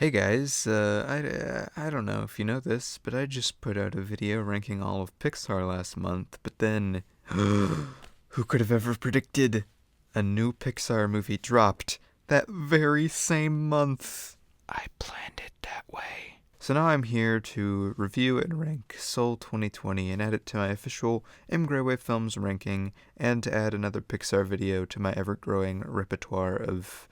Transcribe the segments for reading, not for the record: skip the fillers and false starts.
Hey guys, I don't know if you know this, but I just put out a video ranking all of Pixar last month, but then, who could have ever predicted? A new Pixar movie dropped that very same month. I planned it that way. So now I'm here to review and rank Soul 2020 and add it to my official M. Greyway Films ranking, and to add another Pixar video to my ever-growing repertoire of,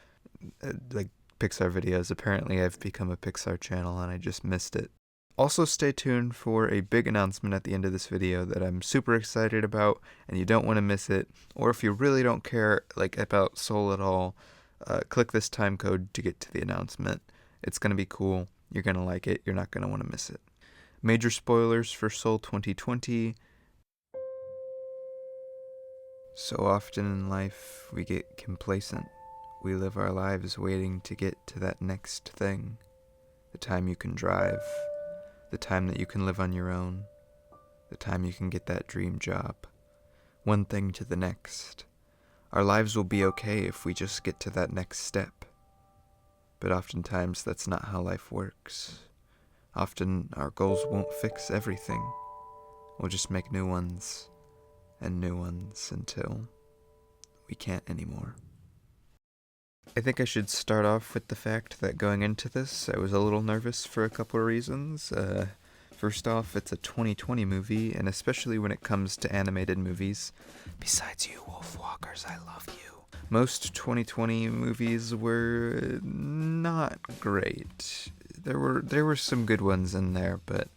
Pixar videos. Apparently I've become a Pixar channel and I just missed it. Also stay tuned for a big announcement at the end of this video that I'm super excited about and you don't want to miss it. Or if you really don't care about Soul at all, click this time code to get to the announcement. It's going to be cool. You're going to like it. You're not going to want to miss it. Major spoilers for Soul 2020. So often in life we get complacent. We live our lives waiting to get to that next thing. The time you can drive. The time that you can live on your own. The time you can get that dream job. One thing to the next. Our lives will be okay if we just get to that next step. But oftentimes that's not how life works. Often our goals won't fix everything. We'll just make new ones and new ones until we can't anymore. I think I should start off with the fact that going into this, I was a little nervous for a couple of reasons. First off, it's a 2020 movie, and especially when it comes to animated movies. Besides you, Wolfwalkers, I love you. Most 2020 movies were not great. There were some good ones in there, but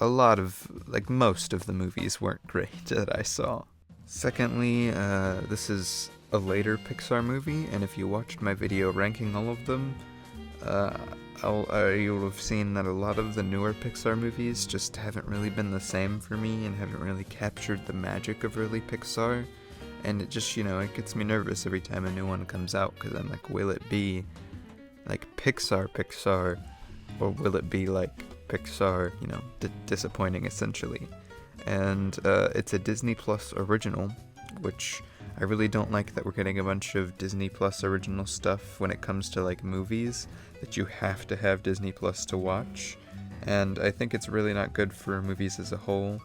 most of the movies weren't great that I saw. Secondly, this is a later Pixar movie, and if you watched my video ranking all of them, you'll have seen that a lot of the newer Pixar movies just haven't really been the same for me and haven't really captured the magic of early Pixar, and it just, it gets me nervous every time a new one comes out, because I'm like, will it be like Pixar, or will it be like Pixar, disappointing essentially. And it's a Disney Plus original, which I really don't like that we're getting a bunch of Disney Plus original stuff when it comes to movies that you have to have Disney Plus to watch, and I think it's really not good for movies as a whole.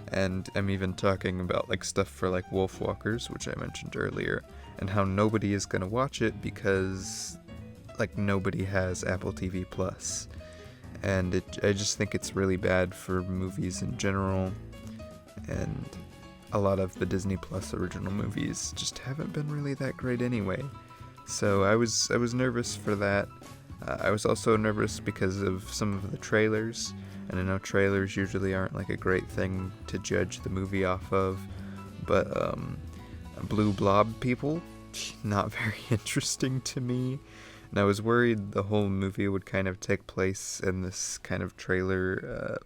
And I'm even talking about stuff for Wolfwalkers, which I mentioned earlier, and how nobody is gonna watch it because nobody has Apple TV Plus, and I just think it's really bad for movies in general. And a lot of the Disney Plus original movies just haven't been really that great anyway. So I was nervous for that. I was also nervous because of some of the trailers, and I know trailers usually aren't a great thing to judge the movie off of, but Blue Blob people, not very interesting to me. And I was worried the whole movie would kind of take place in this kind of trailer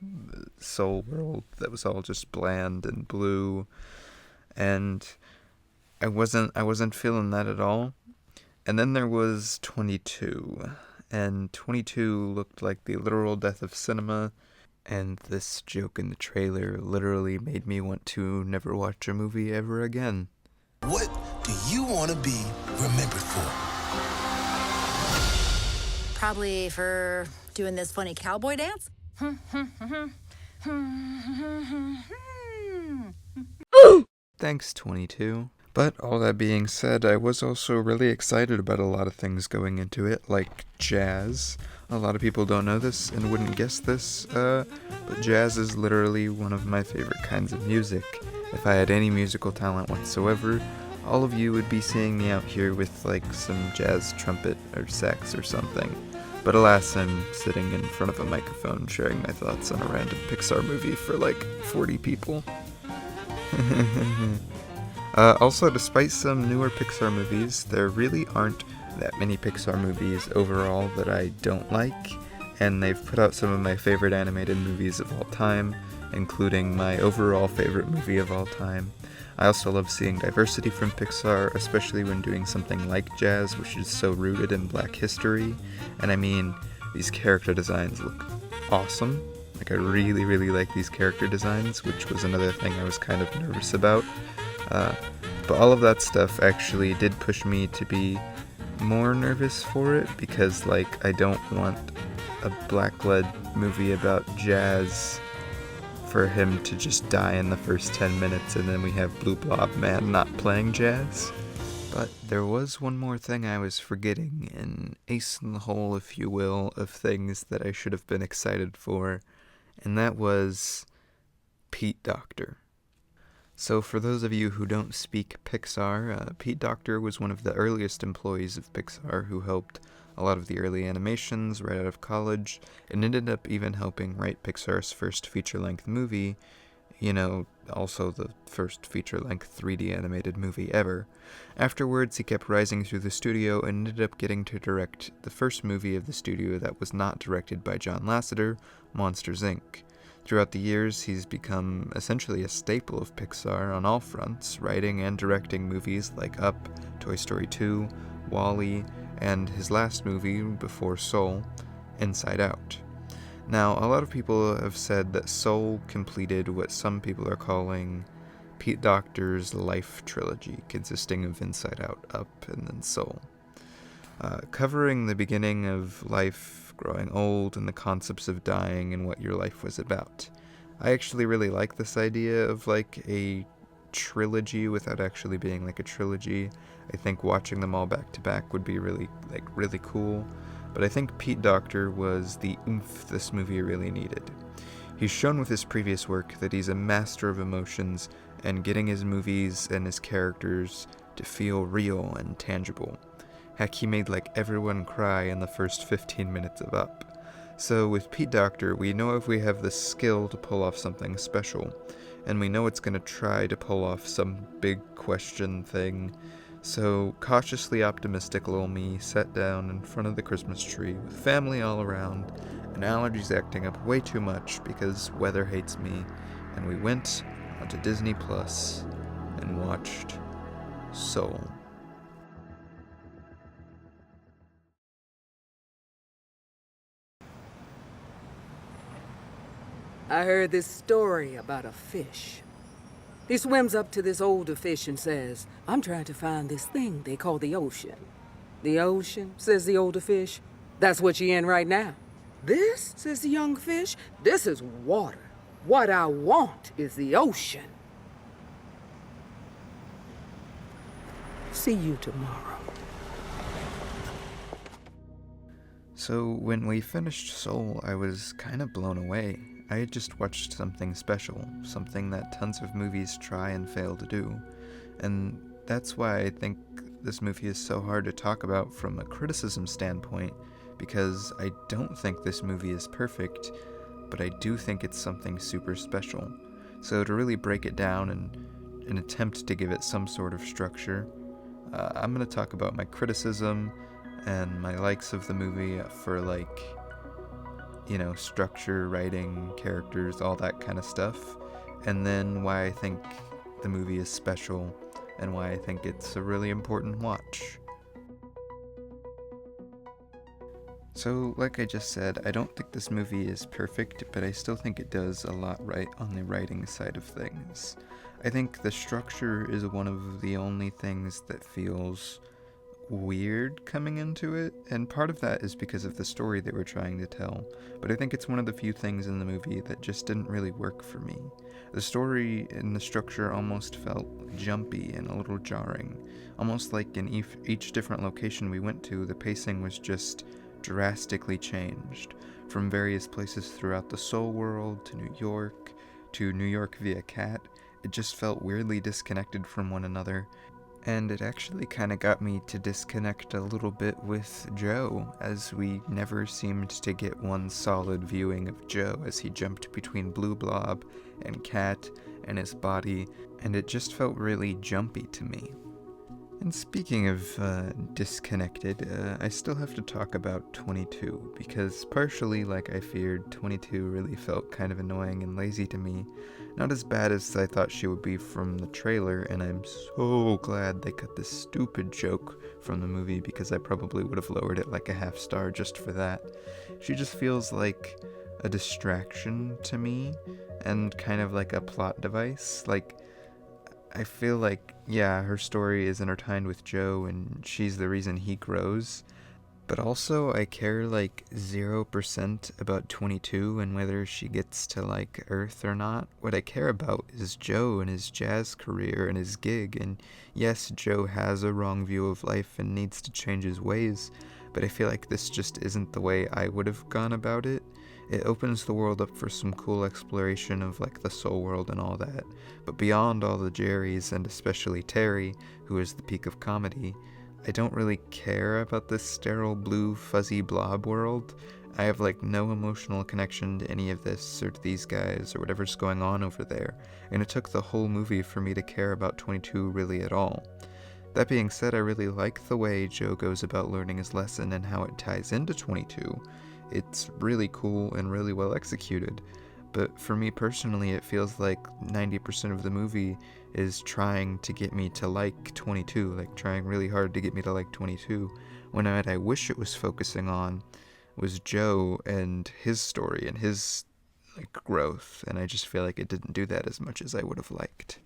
Soul world that was all just bland and blue, and I wasn't feeling that at all. And then there was 22, and 22 looked like the literal death of cinema, and this joke in the trailer literally made me want to never watch a movie ever again. What do you want to be remembered for? Probably for doing this funny cowboy dance. Thanks, 22. But all that being said, I was also really excited about a lot of things going into it, like jazz. A lot of people don't know this and wouldn't guess this, but jazz is literally one of my favorite kinds of music. If I had any musical talent whatsoever, all of you would be seeing me out here with some jazz trumpet or sax or something. But alas, I'm sitting in front of a microphone sharing my thoughts on a random Pixar movie for 40 people. Also, despite some newer Pixar movies, there really aren't that many Pixar movies overall that I don't like, and they've put out some of my favorite animated movies of all time, including my overall favorite movie of all time. I also love seeing diversity from Pixar, especially when doing something like jazz, which is so rooted in Black history. And I mean, these character designs look awesome. I really, really like these character designs, which was another thing I was kind of nervous about. But all of that stuff actually did push me to be more nervous for it because, like, I don't want a black-lead movie about jazz for him to just die in the first 10 minutes and then we have Blue Blob Man not playing jazz. But there was one more thing I was forgetting, an ace in the hole, if you will, of things that I should have been excited for, and that was Pete Docter. So for those of you who don't speak Pixar, Pete Docter was one of the earliest employees of Pixar who helped a lot of the early animations right out of college, and ended up even helping write Pixar's first feature-length movie, also the first feature-length 3D animated movie ever. Afterwards, he kept rising through the studio and ended up getting to direct the first movie of the studio that was not directed by John Lasseter, Monsters, Inc. Throughout the years, he's become essentially a staple of Pixar on all fronts, writing and directing movies like Up, Toy Story 2, WALL-E, and his last movie before Soul, Inside Out. Now, a lot of people have said that Soul completed what some people are calling Pete Docter's life trilogy, consisting of Inside Out, Up, and then Soul. Covering the beginning of life, growing old, and the concepts of dying and what your life was about. I actually really like this idea of like a trilogy without actually being like a trilogy. I think watching them all back to back would be really cool. But I think Pete Docter was the oomph this movie really needed. He's shown with his previous work that he's a master of emotions and getting his movies and his characters to feel real and tangible. Heck, he made like everyone cry in the first 15 minutes of Up. So with Pete Docter, we know if we have the skill to pull off something special, and we know it's going to try to pull off some big question thing. So cautiously optimistic little me sat down in front of the Christmas tree with family all around and allergies acting up way too much because weather hates me, and we went onto Disney Plus and watched Soul. I heard this story about a fish. He swims up to this older fish and says, "I'm trying to find this thing they call the ocean." "The ocean?" says the older fish. "That's what you're in right now." "This?" says the young fish. "This is water. What I want is the ocean." See you tomorrow. So when we finished Soul, I was kind of blown away. I had just watched something special, something that tons of movies try and fail to do, and that's why I think this movie is so hard to talk about from a criticism standpoint, because I don't think this movie is perfect, but I do think it's something super special. So to really break it down and attempt to give it some sort of structure, I'm going to talk about my criticism and my likes of the movie for structure, writing, characters, all that kind of stuff, and then why I think the movie is special and why I think it's a really important watch. So, like I just said, I don't think this movie is perfect, but I still think it does a lot right on the writing side of things. I think the structure is one of the only things that feels weird coming into it, and part of that is because of the story that we're trying to tell, but I think it's one of the few things in the movie that just didn't really work for me. The story and the structure almost felt jumpy and a little jarring, almost like in each different location we went to, the pacing was just drastically changed, from various places throughout the Soul world to New York via Cat. It just felt weirdly disconnected from one another. And it actually kind of got me to disconnect a little bit with Joe, as we never seemed to get one solid viewing of Joe as he jumped between Blue Blob and Cat and his body, and it just felt really jumpy to me. And speaking of disconnected, I still have to talk about 22, because partially, like I feared, 22 really felt kind of annoying and lazy to me. Not as bad as I thought she would be from the trailer, and I'm so glad they cut this stupid joke from the movie, because I probably would have lowered it like a half star just for that. She just feels like a distraction to me, and kind of like a plot device. Like, I feel like, yeah, her story is intertwined with Joe and she's the reason he grows. But also, I care like 0% about 22 and whether she gets to like Earth or not. What I care about is Joe and his jazz career and his gig. And yes, Joe has a wrong view of life and needs to change his ways, but I feel like this just isn't the way I would have gone about it. It opens the world up for some cool exploration of like the soul world and all that. But beyond all the Jerrys, and especially Terry, who is the peak of comedy, I don't really care about this sterile blue fuzzy blob world. I have like no emotional connection to any of this or to these guys or whatever's going on over there, and it took the whole movie for me to care about 22 really at all. That being said, I really like the way Joe goes about learning his lesson and how it ties into 22. It's really cool and really well executed. But for me personally, it feels like 90% of the movie is trying to get me to like 22, like trying really hard to get me to like 22, when what I wish it was focusing on was Joe and his story and his like growth, and I just feel like it didn't do that as much as I would have liked.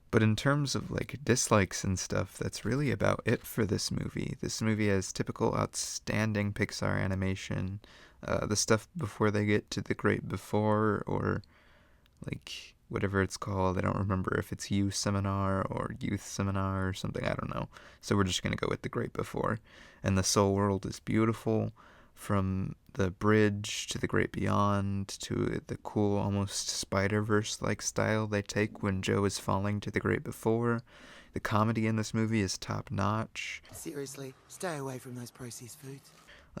But in terms of like dislikes and stuff, that's really about it for this movie. This movie has typical outstanding Pixar animation. The stuff before they get to the Great Before, or like whatever it's called. I don't remember if it's Youth Seminar or Youth Seminar or something. I don't know. So we're just going to go with the Great Before. And the Soul World is beautiful, from the bridge to the Great Beyond to the cool almost Spider-Verse-like style they take when Joe is falling to the Great Before. The comedy in this movie is top-notch. Seriously, stay away from those processed foods.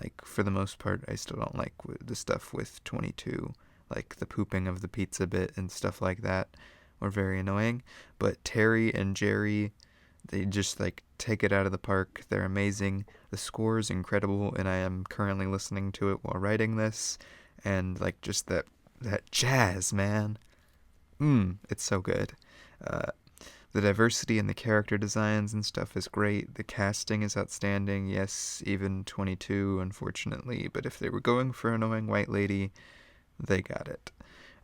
Like, for the most part, I still don't like the stuff with 22. Like, the pooping of the pizza bit and stuff like that were very annoying. But Terry and Jerry, they just, like, take it out of the park. They're amazing. The score is incredible, and I am currently listening to it while writing this. And, like, just that jazz, man. It's so good. The diversity in the character designs and stuff is great. The casting is outstanding. Yes, even 22, unfortunately. But if they were going for an annoying white lady, they got it.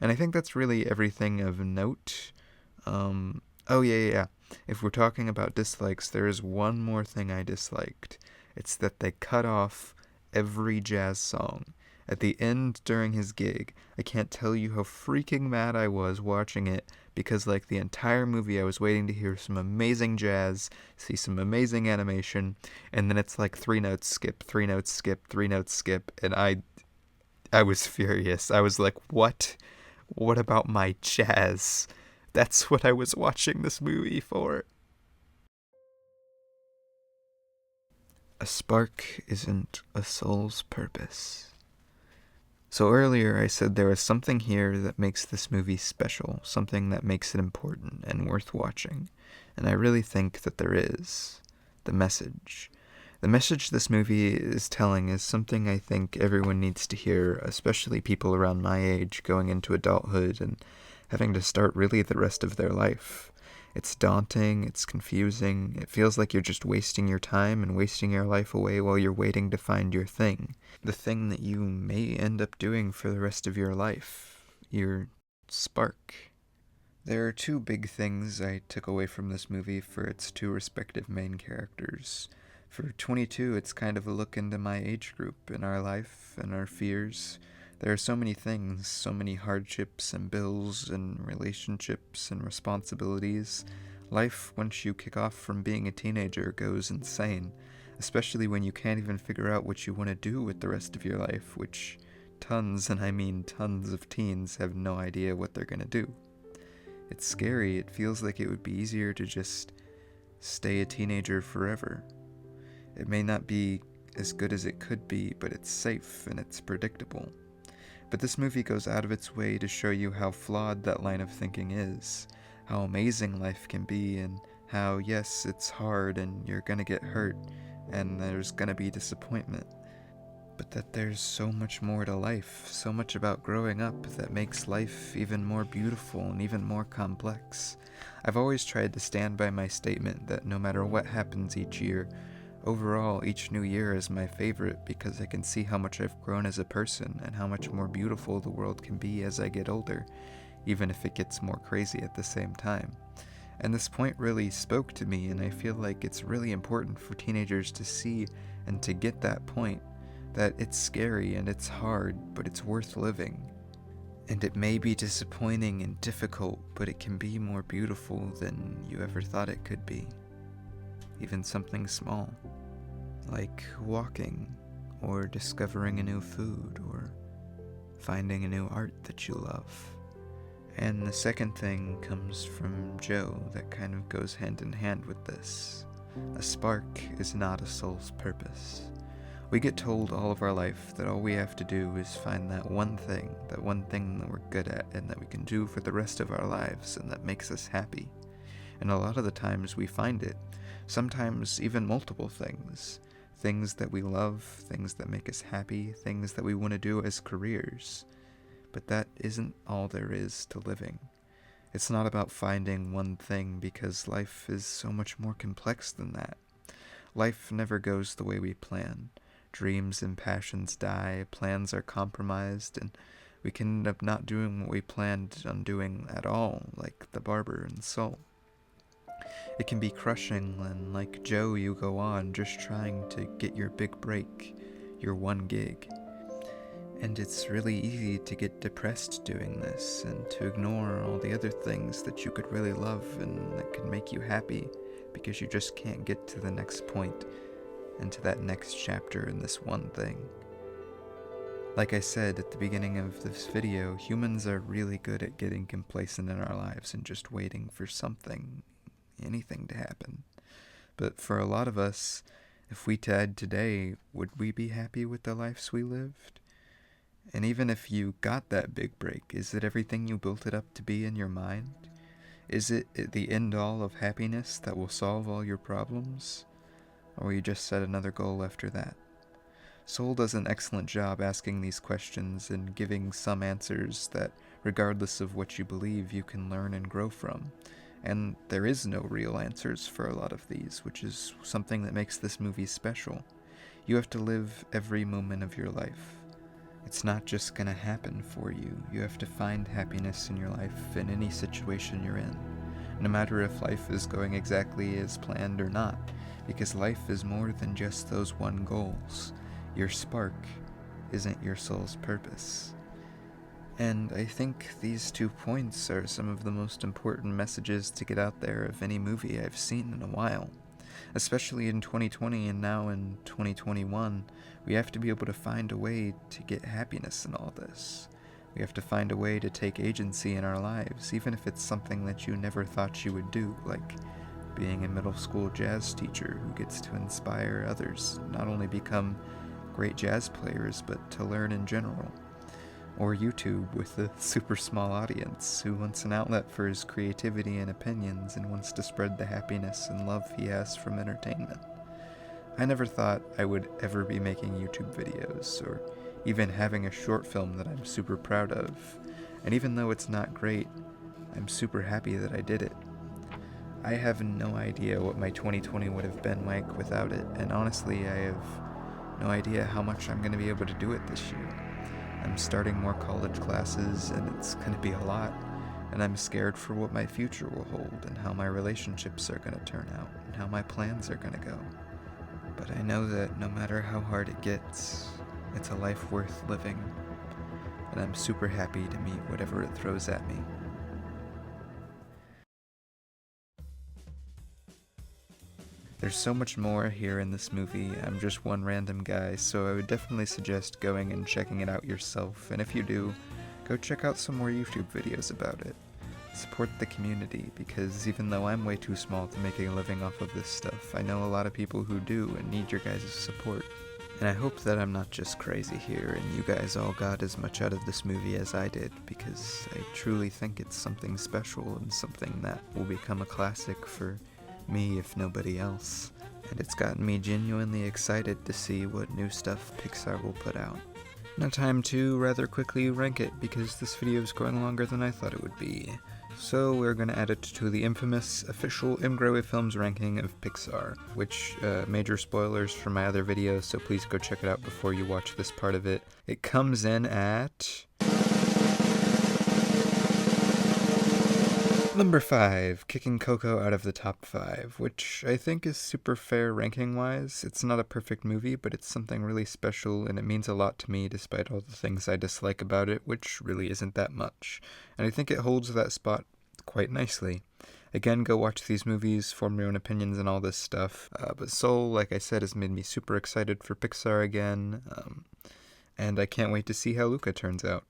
And I think that's really everything of note. Oh, yeah. If we're talking about dislikes, there is one more thing I disliked. It's that they cut off every jazz song. At the end during his gig, I can't tell you how freaking mad I was watching it, because like the entire movie I was waiting to hear some amazing jazz, see some amazing animation, and then it's like 3 notes skip, 3 notes skip, 3 notes skip, and I was furious. I was like, what? What about my jazz? That's what I was watching this movie for. A spark isn't a soul's purpose. So earlier I said there was something here that makes this movie special, something that makes it important and worth watching, and I really think that there is. The message. The message this movie is telling is something I think everyone needs to hear, especially people around my age going into adulthood and having to start really the rest of their life. It's daunting, it's confusing, it feels like you're just wasting your time and wasting your life away while you're waiting to find your thing. The thing that you may end up doing for the rest of your life. Your spark. There are 2 big things I took away from this movie for its 2 respective main characters. For 22, it's kind of a look into my age group and our life and our fears. There are so many things, so many hardships and bills and relationships and responsibilities. Life, once you kick off from being a teenager, goes insane, especially when you can't even figure out what you want to do with the rest of your life, which tons, and I mean tons of teens have no idea what they're going to do. It's scary. It feels like it would be easier to just stay a teenager forever. It may not be as good as it could be, but it's safe and it's predictable. But this movie goes out of its way to show you how flawed that line of thinking is, how amazing life can be, and how, yes, it's hard and you're gonna get hurt, and there's gonna be disappointment. But that there's so much more to life, so much about growing up that makes life even more beautiful and even more complex. I've always tried to stand by my statement that no matter what happens each year, overall, each new year is my favorite because I can see how much I've grown as a person and how much more beautiful the world can be as I get older, even if it gets more crazy at the same time. And this point really spoke to me, and I feel like it's really important for teenagers to see and to get that point, that it's scary and it's hard, but it's worth living. And it may be disappointing and difficult, but it can be more beautiful than you ever thought it could be. Even something small, like walking, or discovering a new food, or finding a new art that you love. And the second thing comes from Joe that kind of goes hand in hand with this. A spark is not a soul's purpose. We get told all of our life that all we have to do is find that one thing that we're good at and that we can do for the rest of our lives and that makes us happy. And a lot of the times we find it, sometimes even multiple things. Things that we love, things that make us happy, things that we want to do as careers. But that isn't all there is to living. It's not about finding one thing, because life is so much more complex than that. Life never goes the way we plan. Dreams and passions die, plans are compromised, and we can end up not doing what we planned on doing at all, like the barber in Soul. It can be crushing, and like Joe, you go on just trying to get your big break, your one gig. And it's really easy to get depressed doing this, and to ignore all the other things that you could really love and that could make you happy, because you just can't get to the next point and to that next chapter in this one thing. Like I said at the beginning of this video, humans are really good at getting complacent in our lives and just waiting for something, anything to happen. But for a lot of us, if we died today, would we be happy with the lives we lived? And even if you got that big break, is it everything you built it up to be in your mind? Is it the end-all of happiness that will solve all your problems? Or will you just set another goal after that? Soul does an excellent job asking these questions and giving some answers that, regardless of what you believe, you can learn and grow from. And there is no real answers for a lot of these, which is something that makes this movie special. You have to live every moment of your life. It's not just gonna happen for you. You have to find happiness in your life in any situation you're in, no matter if life is going exactly as planned or not, because life is more than just those one goals. Your spark isn't your soul's purpose. And I think these 2 points are some of the most important messages to get out there of any movie I've seen in a while. Especially in 2020 and now in 2021, we have to be able to find a way to get happiness in all this. We have to find a way to take agency in our lives, even if it's something that you never thought you would do, like being a middle school jazz teacher who gets to inspire others, not only become great jazz players, but to learn in general. Or YouTube with a super small audience who wants an outlet for his creativity and opinions and wants to spread the happiness and love he has from entertainment. I never thought I would ever be making YouTube videos, or even having a short film that I'm super proud of. And even though it's not great, I'm super happy that I did it. I have no idea what my 2020 would have been like without it, and honestly, I have no idea how much I'm going to be able to do it this year. I'm starting more college classes, and it's going to be a lot, and I'm scared for what my future will hold, and how my relationships are going to turn out, and how my plans are going to go. But I know that no matter how hard it gets, it's a life worth living, and I'm super happy to meet whatever it throws at me. There's so much more here in this movie. I'm just one random guy, so I would definitely suggest going and checking it out yourself, and if you do, go check out some more YouTube videos about it. Support the community, because even though I'm way too small to make a living off of this stuff, I know a lot of people who do and need your guys' support. And I hope that I'm not just crazy here, and you guys all got as much out of this movie as I did, because I truly think it's something special and something that will become a classic for me, if nobody else. And it's gotten me genuinely excited to see what new stuff Pixar will put out. Now time to rather quickly rank it, because this video is going longer than I thought it would be. So we're going to add it to the infamous official Imgrowe Films ranking of Pixar, which, major spoilers from my other videos, so please go check it out before you watch this part of it. It comes in at Number 5, kicking Coco out of the top 5, which I think is super fair ranking-wise. It's not a perfect movie, but it's something really special, and it means a lot to me despite all the things I dislike about it, which really isn't that much. And I think it holds that spot quite nicely. Again, go watch these movies, form your own opinions and all this stuff. But Soul, like I said, has made me super excited for Pixar again, and I can't wait to see how Luca turns out.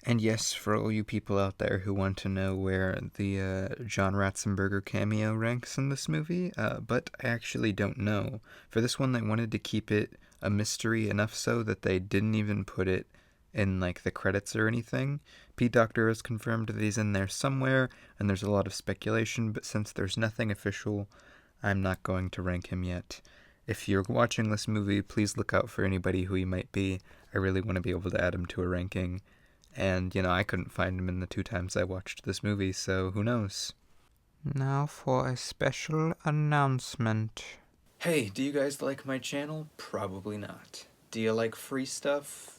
And yes, for all you people out there who want to know where the John Ratzenberger cameo ranks in this movie, but I actually don't know. For this one, they wanted to keep it a mystery enough so that they didn't even put it in like the credits or anything. Pete Docter has confirmed that he's in there somewhere, and there's a lot of speculation, but since there's nothing official, I'm not going to rank him yet. If you're watching this movie, please look out for anybody who he might be. I really want to be able to add him to a ranking. And, you know, I couldn't find him in the 2 times I watched this movie, so who knows? Now for a special announcement. Hey, do you guys like my channel? Probably not. Do you like free stuff?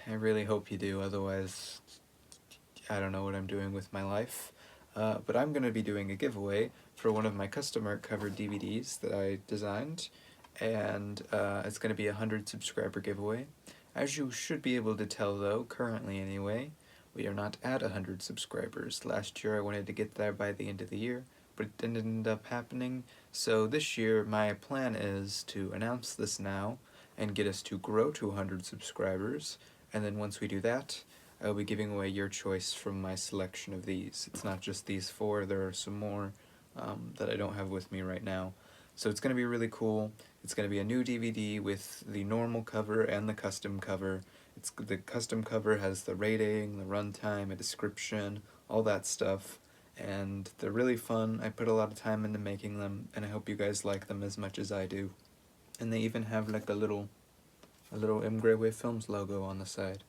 I really hope you do, otherwise I don't know what I'm doing with my life. But I'm going to be doing a giveaway for one of my custom art covered DVDs that I designed, and it's going to be a 100 subscriber giveaway. As you should be able to tell though, currently anyway, we are not at 100 subscribers. Last year I wanted to get there by the end of the year, but it didn't end up happening. So this year my plan is to announce this now and get us to grow to 100 subscribers, and then once we do that, I'll be giving away your choice from my selection of these. It's not just these 4, there are some more that I don't have with me right now. So it's going to be really cool. It's going to be a new DVD with the normal cover and the custom cover. The custom cover has the rating, the runtime, a description, all that stuff. And they're really fun. I put a lot of time into making them, and I hope you guys like them as much as I do. And they even have like a little M. Grayway Films logo on the side.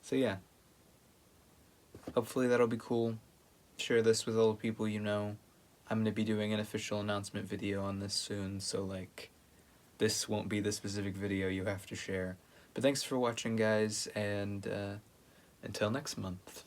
So yeah. Hopefully that'll be cool. Share this with all the people you know. I'm going to be doing an official announcement video on this soon, so like, this won't be the specific video you have to share. But thanks for watching, guys, and until next month.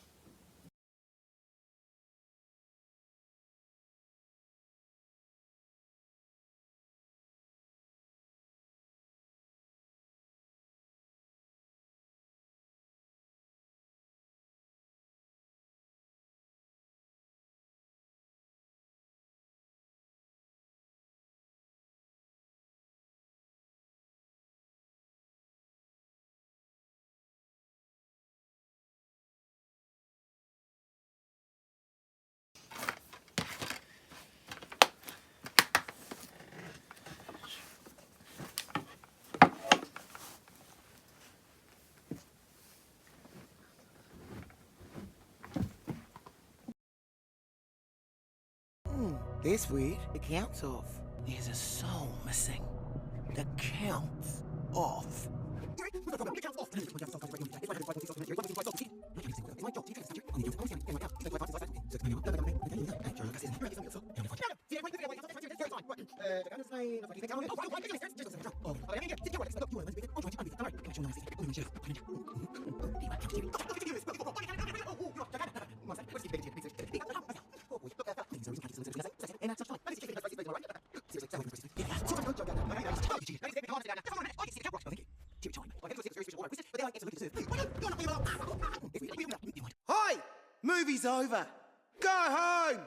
This week, the count's off. There's a soul missing. The count's off. Hi! Movie's over. Go home!